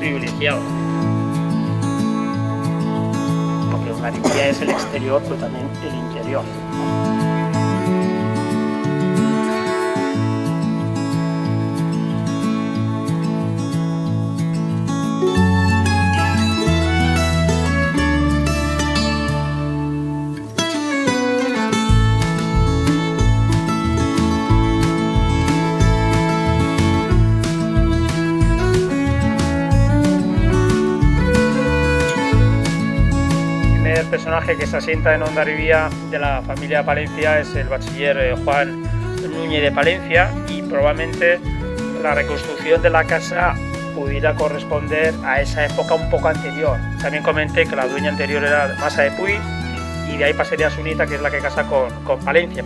privilegiado. Porque Hondarribia es el exterior, pero también el interior. El personaje que se asienta en Hondarribia de la familia Palencia es el bachiller Juan Núñez de Palencia, y probablemente la reconstrucción de la casa pudiera corresponder a esa época un poco anterior. También comenté que la dueña anterior era Masa de Puig, y de ahí pasaría a su nieta, que es la que casa con Palencia.